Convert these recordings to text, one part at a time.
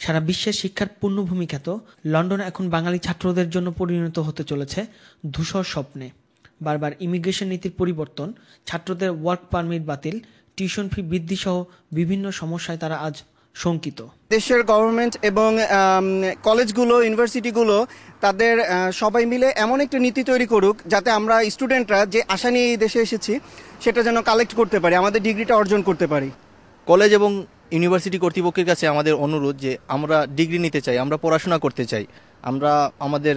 সারা বিশ্বের শিক্ষার পূর্ণভূমি খ্যাত লন্ডন এখন বাঙালি ছাত্রদের জন্য পরিণত হতে চলেছে ধূসর স্বপ্নে। বারবার ইমিগ্রেশন নীতির পরিবর্তন, ছাত্রদের ওয়ার্ক পারমিট বাতিল, টিউশন ফি বৃদ্ধি সহ বিভিন্ন সমস্যায় তারা আজ শঙ্কিত। দেশের গভর্নমেন্ট এবং কলেজগুলো, ইউনিভার্সিটিগুলো তাদের সবাই মিলে এমন একটা নীতি তৈরি করুক যাতে আমরা স্টুডেন্টরা যে আশা নিয়ে এই দেশে এসেছি সেটা যেন কালেক্ট করতে পারি, আমাদের ডিগ্রিটা অর্জন করতে পারি। কলেজ এবং ইউনিভার্সিটি কর্তৃপক্ষের কাছে আমাদের অনুরোধ যে আমরা ডিগ্রি নিতে চাই, আমরা পড়াশোনা করতে চাই, আমরা আমাদের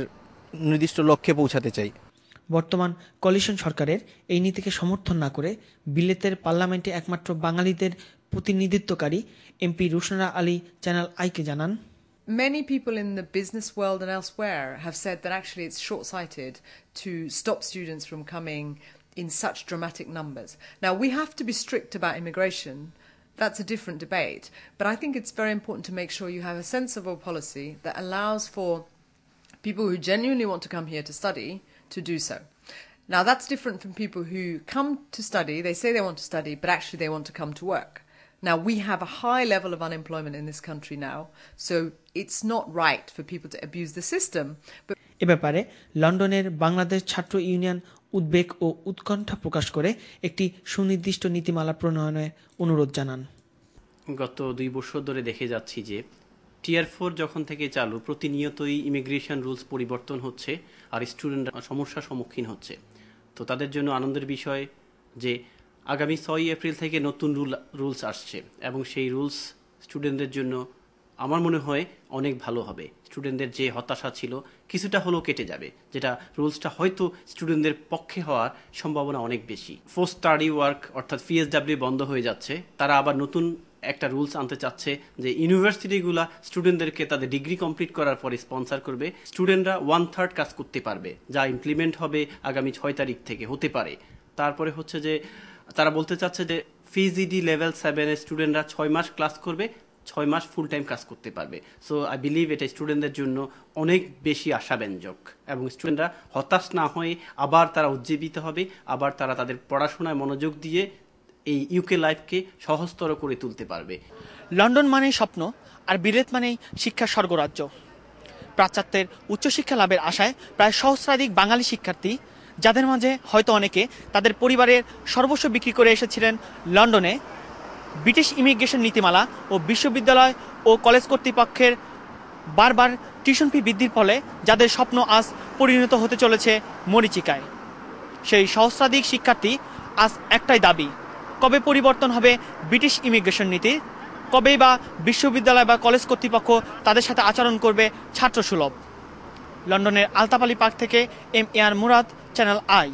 নির্দিষ্ট লক্ষ্যে পৌঁছাতে চাই। বর্তমান কোয়ালিশন সরকারের এই নীতিকে সমর্থন না করে বিলেতের পার্লামেন্টে একমাত্র বাঙালিদের প্রতিনিধিত্বকারী এমপি রুশনা আলী চ্যানেল আইকে জানান, Many people in the business world and elsewhere have said that actually it's short-sighted to stop students from coming in such dramatic numbers. Now, we have to be strict about immigration. That's a different debate. But I think it's very important to make sure you have a sensible policy that allows for people who genuinely want to come here to study to do so. Now, that's different from people who come to study, they say they want to study, but actually they want to come to work. Now, we have a high level of unemployment in this country now, so it's not right for people to abuse the system. এ ব্যাপারে লন্ডনের বাংলাদেশ ছাত্র union উদ্বেগ ও উৎকণ্ঠা প্রকাশ করে একটি সুনির্দিষ্ট নীতিমালা প্রণয়নের অনুরোধ জানান। গত 2 বছর ধরে দেখে যাচ্ছি যে টিয়ার 4 যখন থেকে চালু, প্রতিনিয়তই ইমিগ্রেশন রুলস পরিবর্তন হচ্ছে আর স্টুডেন্টরা সমস্যার সম্মুখীন হচ্ছে। তো তাদের জন্য আনন্দের বিষয় যে আগামী 6 এপ্রিল থেকে নতুন রুলস আসছে এবং সেই রুলস স্টুডেন্টদের জন্য আমার মনে হয় অনেক ভালো হবে। স্টুডেন্টদের যে হতাশা ছিল কিছুটা হলেও কেটে যাবে, যেটা রুলসটা হয়তো স্টুডেন্টদের পক্ষে হওয়ার সম্ভাবনা অনেক বেশি। পোস্ট স্টাডি ওয়ার্ক অর্থাৎ পিএসডব্লিউ বন্ধ হয়ে যাচ্ছে, তারা আবার নতুন একটা রুলস আনতে চাচ্ছে যে ইউনিভার্সিটিগুলা স্টুডেন্টদেরকে তাদের ডিগ্রি কমপ্লিট করার পরে স্পন্সর করবে, স্টুডেন্টরা 1/3 কাজ করতে পারবে, যা ইমপ্লিমেন্ট হবে আগামী 6 তারিখ থেকে হতে পারে। তারপরে হচ্ছে যে তারা বলতে চাচ্ছে যে পিজিডি লেভেল 7 এর স্টুডেন্টরা 6 মাস ক্লাস করবে, 6 মাস ফুল টাইম কাজ করতে পারবে। সো আই বিলিভ এটা স্টুডেন্টদের জন্য অনেক বেশি আশাব্যঞ্জক এবং স্টুডেন্টরা হতাশ না হয়ে আবার তারা উজ্জীবিত হবে, আবার তারা তাদের পড়াশোনায় মনোযোগ দিয়ে এই ইউকে লাইফকে সহজতর করে তুলতে পারবে। লন্ডন মানেই স্বপ্ন আর বিলেত মানেই শিক্ষার স্বর্গরাজ্য। পাশ্চাত্যের উচ্চশিক্ষা লাভের আশায় প্রায় সহস্রাধিক বাঙালি শিক্ষার্থী, যাদের মাঝে হয়তো অনেকে তাদের পরিবারের সর্বস্ব বিক্রি করে এসেছিলেন লন্ডনে, ব্রিটিশ ইমিগ্রেশন নীতিমালা ও বিশ্ববিদ্যালয় ও কলেজ কর্তৃপক্ষের বারবার টিউশন ফি বৃদ্ধির ফলে যাদের স্বপ্ন আজ পরিণত হতে চলেছে মরীচিকায়। সেই সহস্রাধিক শিক্ষার্থী আজ একটাই দাবি, কবে পরিবর্তন হবে ব্রিটিশ ইমিগ্রেশন নীতি, কবেই বা বিশ্ববিদ্যালয় বা কলেজ কর্তৃপক্ষ তাদের সাথে আচরণ করবে ছাত্রসুলভ। লন্ডনের আলতাপালি পার্ক থেকে M A R Murad, channel I.